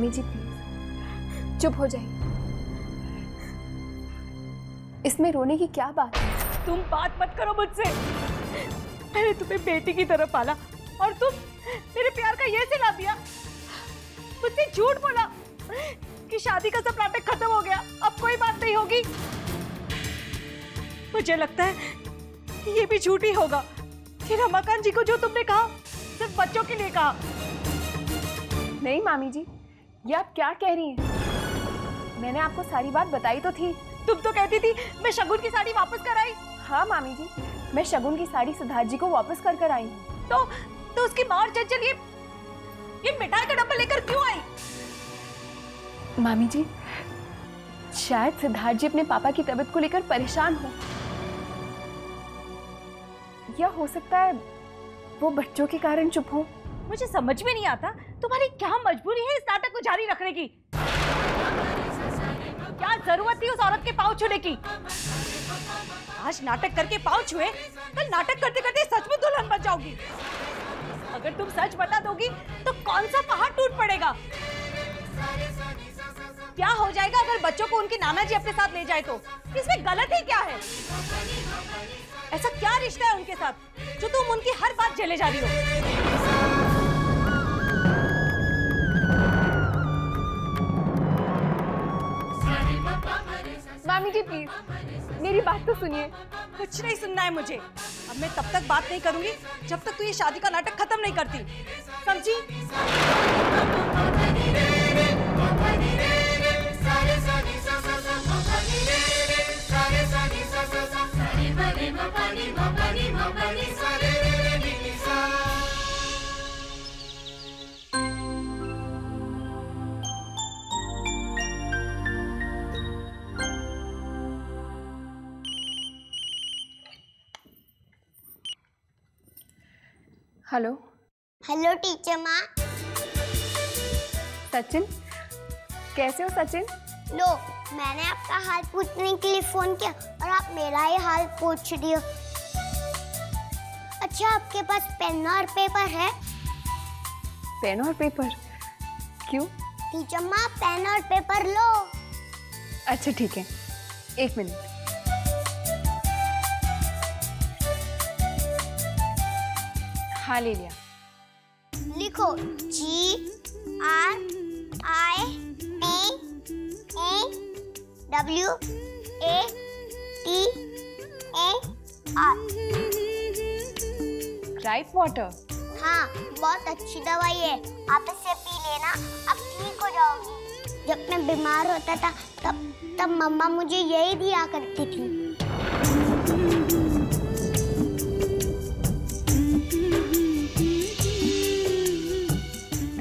मामी जी प्लीज चुप हो जाइए। इसमें रोने की क्या बात है? तुम बात मत करो मुझसे। मैंने तुम्हें बेटी की तरह पाला और तुम मेरे प्यार का ये सिला दिया। मुझसे झूठ बोला कि शादी का सब नाटक खत्म हो गया, अब कोई बात नहीं होगी। मुझे लगता है कि ये भी झूठ ही होगा कि रमाकांत जी को जो तुमने कहा सिर्फ बच्चों के लिए कहा। नहीं मामी जी, ये आप क्या कह रही हैं? मैंने आपको सारी बात बताई तो थी। तुम तो कहती थी मैं शगुन की साड़ी वापस कर आई। हाँ मामी जी, मैं शगुन की साड़ी सिद्धार्थ जी को वापस कर कर आई। तो उसकी माँ और चंचल ये मिठाई का डब्बा लेकर क्यों आई? मामी जी, शायद सिद्धार्थ जी अपने पापा की तबीयत को लेकर परेशान हो, या हो सकता है वो बच्चों के कारण चुप हो। मुझे समझ में नहीं आता तुम्हारी क्या मजबूरी है इस नाटक को जारी रखने की। क्या जरूरत थी उस औरत के पाँव छूने की? आज नाटक करके पाँव छुए, कल नाटक करते करते सच में दुल्हन बन जाओगी। अगर तुम सच बता दोगी तो कौन सा पहाड़ टूट पड़ेगा? क्या हो जाएगा अगर बच्चों को उनके नाना जी अपने साथ ले जाए तो? इसमें गलत ही क्या है? ऐसा क्या रिश्ता है उनके साथ जो तुम उनकी हर बात झेले जा रही हो? मामी जी प्लीज मेरी बात तो सुनिए। कुछ नहीं सुनना है मुझे। अब मैं तब तक बात नहीं करूंगी जब तक तू ये शादी का नाटक खत्म नहीं करती, समझी? हेलो। हेलो टीचर माँ। सचिन, कैसे हो सचिन? लो, मैंने आपका हाल पूछने के लिए फोन किया और आप मेरा ही हाल पूछ रही हो। अच्छा, आपके पास पेन और पेपर है? पेन और पेपर? क्यों? टीचर माँ, पेन और पेपर लो। अच्छा ठीक है, एक मिनट। हाँ ले लिया। लिखो GRITAWATER। Gripe water? हाँ, बहुत अच्छी दवाई है, आप इसे पी लेना, अब ठीक हो जाओगी। जब मैं बीमार होता था तब मम्मा मुझे यही दिया करती थी।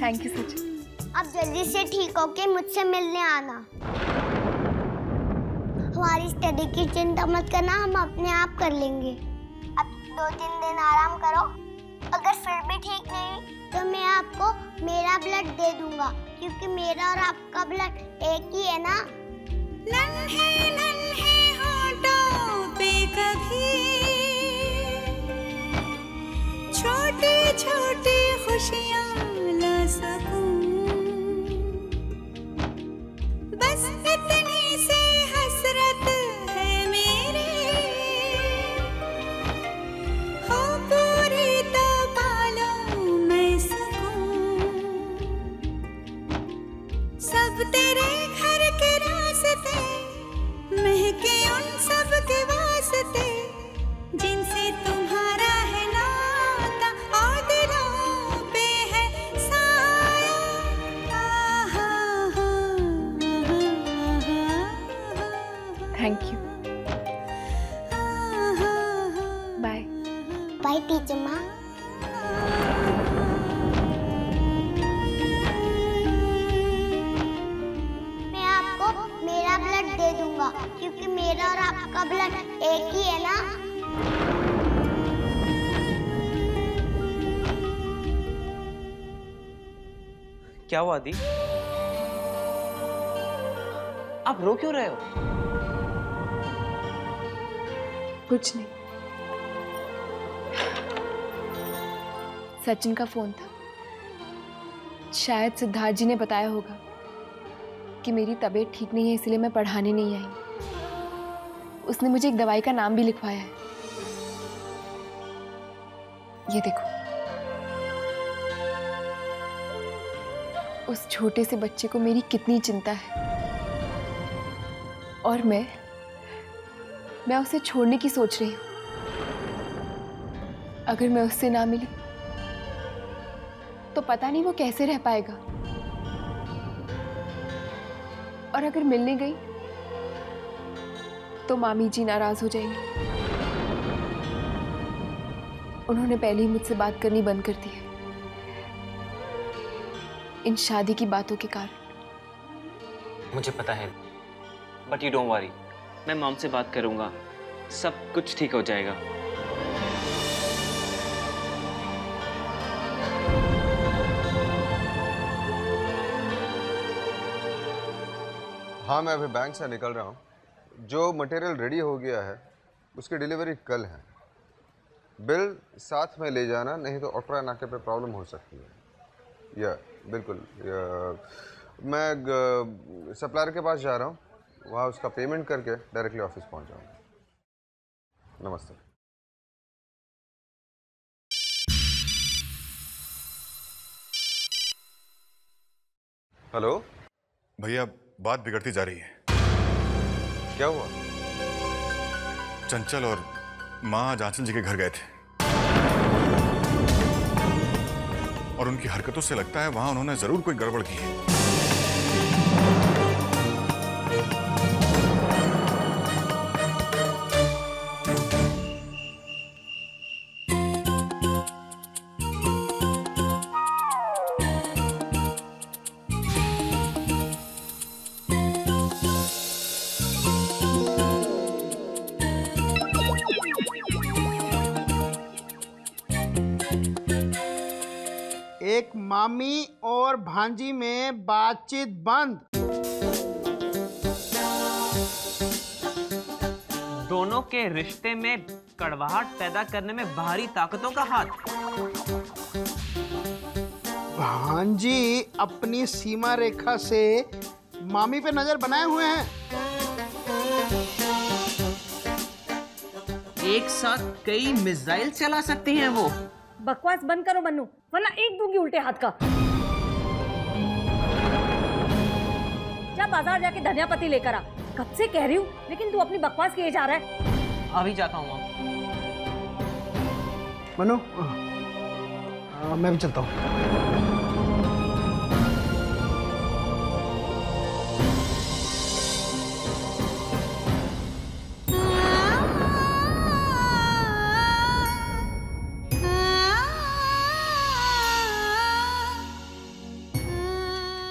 Thank you Sachin. अब जल्दी से ठीक होके मुझसे मिलने आना। हमारी स्टडी की चिंता मत करना, हम अपने आप कर लेंगे। अब 2-3 दिन आराम करो, अगर फिर भी ठीक नहीं तो मैं आपको मेरा ब्लड दे दूंगा, क्योंकि मेरा और आपका ब्लड एक ही है ना। नन्हे नन्हे होठों पे कभी छोटी छोटी खुशियाँ ला सकूं, बस इतनी सी हसरत है मेरी, हो पूरी तो पालूं मैं सकूं। सब तेरे घर के रास्ते महके उन सब के वास्ते, जिनसे तुम्हारा है नाता और दिलों पे है साया। Thank you. Bye. Bye teacher माँ। मैं आपको मेरा ब्लड दे दूंगा, क्योंकि मेरा और आपका ब्लड एक ही है ना। क्या हुआ दी? आप रो क्यों रहे हो? कुछ नहीं, सचिन का फोन था। शायद सिद्धार्थ जी ने बताया होगा कि मेरी तबीयत ठीक नहीं है इसलिए मैं पढ़ाने नहीं आई। उसने मुझे एक दवाई का नाम भी लिखवाया है। ये देखो, उस छोटे से बच्चे को मेरी कितनी चिंता है और मैं उसे छोड़ने की सोच रही हूँ। अगर मैं उससे ना मिली तो पता नहीं वो कैसे रह पाएगा, और अगर मिलने गई तो मामी जी नाराज हो जाएंगी। उन्होंने पहले ही मुझसे बात करनी बंद कर दी है इन शादी की बातों के कारण। मुझे पता है, बट यू डोंट वरी, मैं मॉम से बात करूंगा, सब कुछ ठीक हो जाएगा। हाँ, मैं अभी बैंक से निकल रहा हूँ। जो मटेरियल रेडी हो गया है उसकी डिलीवरी कल है। बिल साथ में ले जाना, नहीं तो ओटरा नाके पे प्रॉब्लम हो सकती है। या बिल्कुल, मैं सप्लायर के पास जा रहा हूँ, वहाँ उसका पेमेंट करके डायरेक्टली ऑफिस पहुँच जाऊँगा। नमस्ते। हेलो भैया, बात बिगड़ती जा रही है। क्या हुआ? चंचल और माँ आज आंचल जी के घर गए थे और उनकी हरकतों से लगता है वहां उन्होंने जरूर कोई गड़बड़ की है। एक मामी और भांजी में बातचीत बंद। दोनों के रिश्ते में कड़वाहट पैदा करने में बाहरी ताकतों का हाथ। भांजी अपनी सीमा रेखा से मामी पे नजर बनाए हुए हैं। एक साथ कई मिसाइल चला सकती हैं वो। बकवास बंद करो मन्नू, वरना एक दूंगी उल्टे हाथ का। जा बाजार जाके धनिया पत्ती लेकर आ। कब से कह रही हूँ, लेकिन तू अपनी बकवास किए जा रहा है। अभी जाता हूँ। मनु, मैं भी चलता हूँ।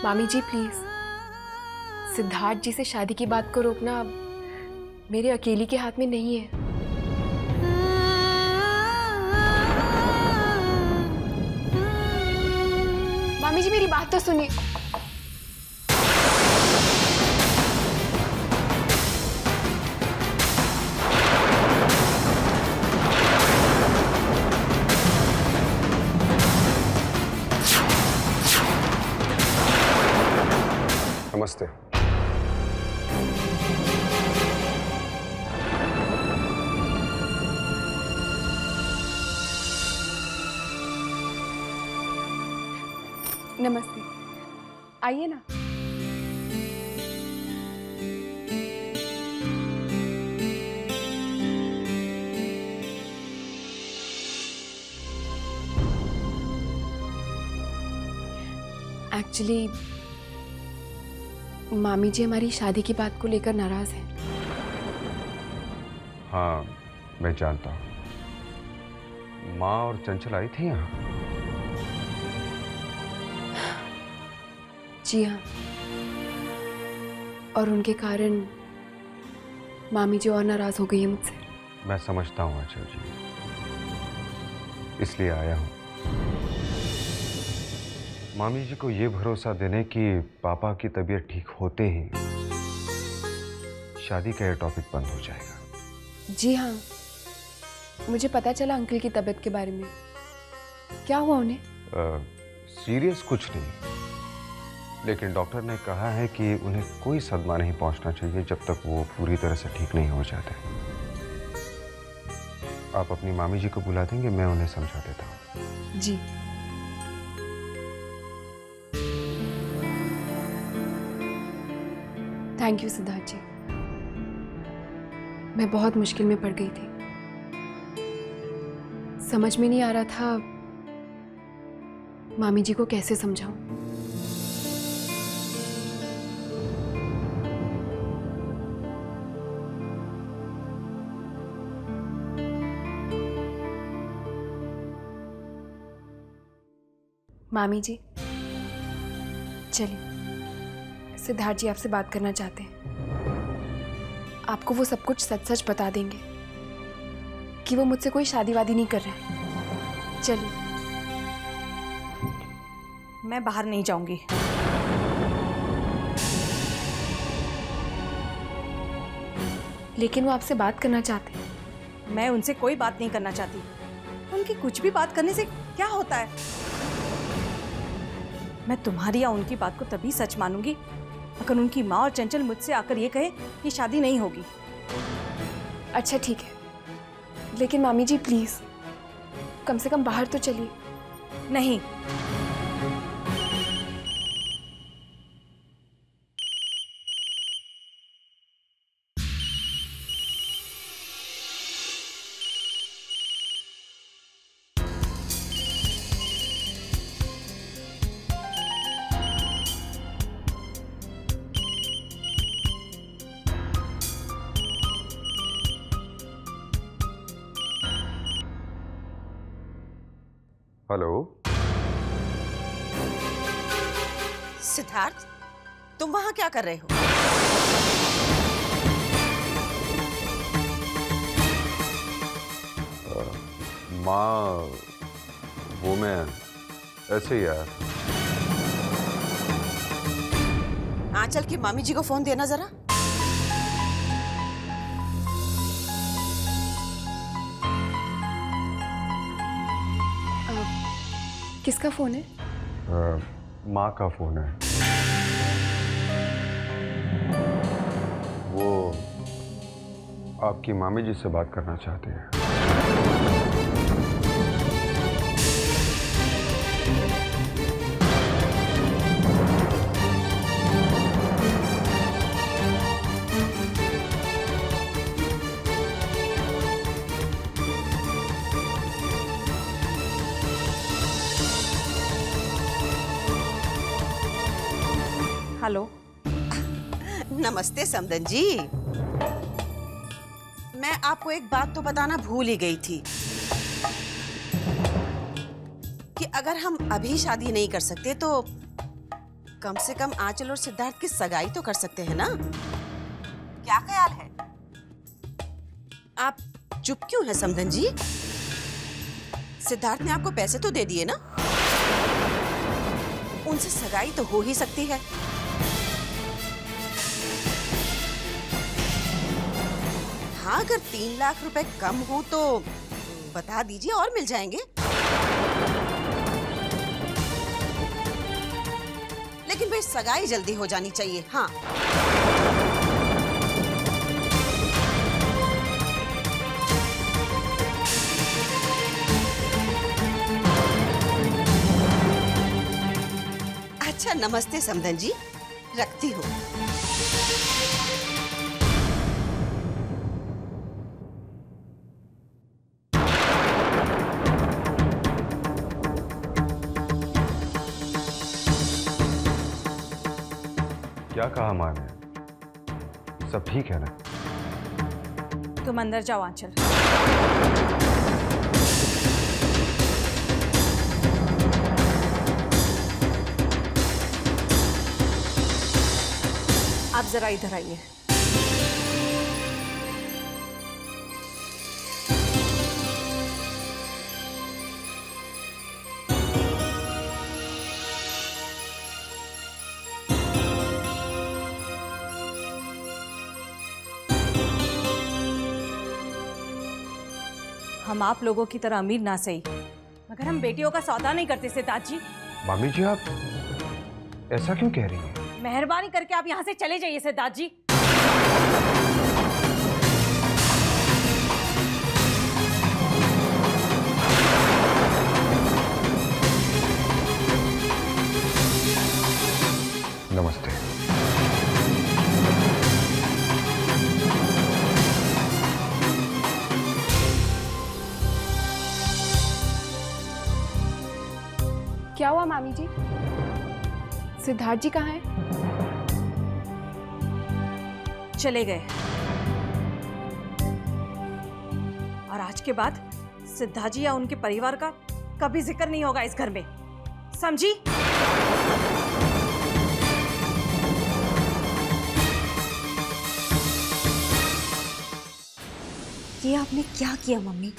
मामी जी प्लीज, सिद्धार्थ जी से शादी की बात को रोकना अब मेरे अकेली के हाथ में नहीं है। मामी जी मेरी बात तो सुनिए। नमस्ते। नमस्ते, आइए ना। एक्चुअली मामी जी हमारी शादी की बात को लेकर नाराज हैं। हाँ, मैं जानता हूँ। माँ और चंचल आई थी यहाँ। जी हाँ, और उनके कारण मामी जी और नाराज हो गई है मुझसे। मैं समझता हूँ आंचल जी, इसलिए आया हूँ मामी जी को ये भरोसा देने कि पापा की तबीयत ठीक होते ही शादी का ये टॉपिक बंद हो जाएगा। जी हाँ, मुझे पता चला अंकल की तबीयत के बारे में। क्या हुआ उन्हें? सीरियस कुछ नहीं, लेकिन डॉक्टर ने कहा है कि उन्हें कोई सदमा नहीं पहुंचना चाहिए जब तक वो पूरी तरह से ठीक नहीं हो जाते। आप अपनी मामी जी को बुला देंगे, मैं उन्हें समझा देता हूँ। जी। थैंक यू सिद्धार्थ जी। मैं बहुत मुश्किल में पड़ गई थी। समझ में नहीं आ रहा था मामी जी को कैसे समझाऊं। मामी जी, चलिए, सिद्धार्थ जी आपसे बात करना चाहते हैं। आपको वो सब कुछ सच सच बता देंगे कि वो मुझसे कोई शादी वादी नहीं कर रहे हैं। चलिए। मैं बाहर नहीं जाऊंगी। लेकिन वो आपसे बात करना चाहते हैं। मैं उनसे कोई बात नहीं करना चाहती। उनकी कुछ भी बात करने से क्या होता है? मैं तुम्हारी या उनकी बात को तभी सच मानूंगी अगर उनकी माँ और चंचल मुझसे आकर ये कहे कि शादी नहीं होगी। अच्छा ठीक है, लेकिन मामी जी प्लीज कम से कम बाहर तो चलिए। नहीं। हेलो सिद्धार्थ, तुम वहां क्या कर रहे हो? माँ, वो मैं ऐसे ही आया था। आंचल की मामी जी को फोन देना जरा। किसका फोन है? माँ का फोन है। वो आपकी मामी जी से बात करना चाहते हैं। हेलो। नमस्ते समदन जी। मैं आपको एक बात तो बताना भूल ही गई थी कि अगर हम अभी शादी नहीं कर सकते तो कम से कम आंचल और सिद्धार्थ की सगाई तो कर सकते हैं ना? क्या ख्याल है? आप चुप क्यों हैं समदन जी? सिद्धार्थ ने आपको पैसे तो दे दिए ना? उनसे सगाई तो हो ही सकती है। हाँ, अगर 3 लाख रुपए कम हो तो बता दीजिए और मिल जाएंगे। लेकिन भाई सगाई जल्दी हो जानी चाहिए। हाँ। अच्छा, नमस्ते समदन जी, रखती हूँ। क्या कहा माँ ने? सब ठीक है ना? तुम अंदर जाओ आंचल। आप जरा इधर आइए। हम आप लोगों की तरह अमीर ना सही, मगर हम बेटियों का सौदा नहीं करते सिद्धार्थ जी। मामी जी, ऐसा क्यों कह रही है? मेहरबानी करके आप यहाँ से चले जाइए सिद्धार्थ जी। नमस्ते। क्या हुआ मामी जी? सिद्धार्थ जी कहाँ हैं? चले गए। और आज के बाद सिद्धार्थ जी या उनके परिवार का कभी जिक्र नहीं होगा इस घर में, समझी? ये आपने क्या किया मम्मी?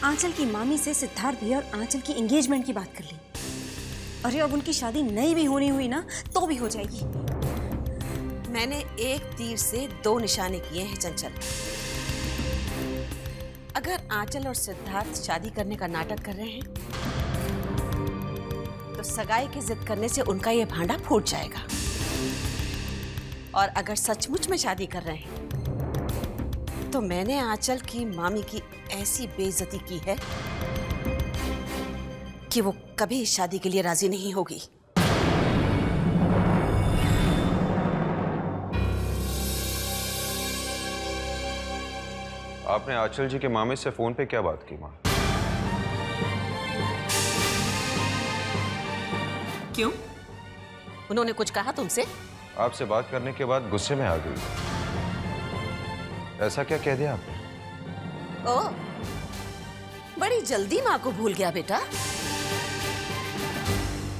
आंचल की मामी से सिद्धार्थ भैया और आंचल की एंगेजमेंट की बात कर ली। अरे अब उनकी शादी नहीं भी होनी हुई ना तो भी हो जाएगी। मैंने एक तीर से 2 निशाने किए हैं चंचल। अगर आंचल और सिद्धार्थ शादी करने का नाटक कर रहे हैं तो सगाई की जिद करने से उनका ये भांडा फूट जाएगा। और अगर सचमुच में शादी कर रहे हैं तो मैंने आंचल की मामी की ऐसी बेइज्जती की है कि वो कभी शादी के लिए राजी नहीं होगी। आपने आंचल जी के मामे से फोन पे क्या बात की माँ? क्यों? उन्होंने कुछ कहा तुमसे? आपसे बात करने के बाद गुस्से में आ गई। ऐसा क्या कह दिया आपने? ओह, बड़ी जल्दी माँ को भूल गया बेटा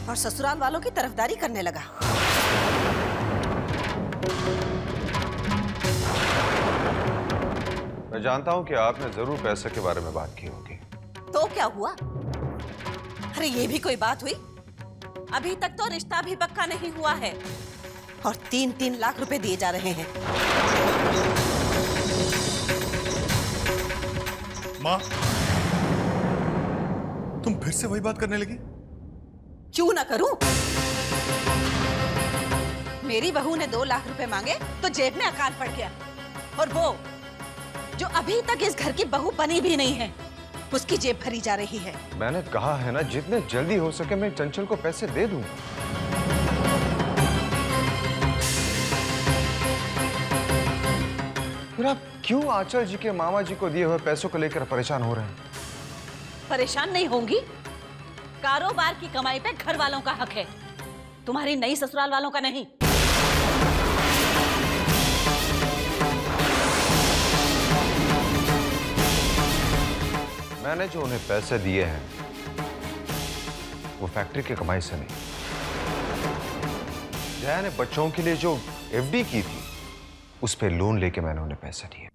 और ससुराल वालों की तरफदारी करने लगा। मैं जानता हूं कि आपने जरूर पैसे के बारे में बात की होगी। तो क्या हुआ? अरे ये भी कोई बात हुई? अभी तक तो रिश्ता भी पक्का नहीं हुआ है और 3-3 लाख रुपए दिए जा रहे हैं। माँ, तुम फिर से वही बात करने लगी? क्यों ना करूं? मेरी बहू ने 2 लाख रुपए मांगे तो जेब में अकाल पड़ गया। और वो जो अभी तक इस घर की बहू बनी भी नहीं है उसकी जेब भरी जा रही है। मैंने कहा है ना, जितने जल्दी हो सके मैं चंचल को पैसे दे दूंगा। फिर आप क्यों आंचल जी के मामा जी को दिए हुए पैसों को लेकर परेशान हो रहे हैं? परेशान नहीं होंगी। कारोबार की कमाई पे घर वालों का हक है, तुम्हारी नई ससुराल वालों का नहीं। मैंने जो उन्हें पैसे दिए हैं वो फैक्ट्री की कमाई से नहीं। जया ने बच्चों के लिए जो एफडी की थी उस पे लोन लेके मैंने उन्हें पैसे दिए।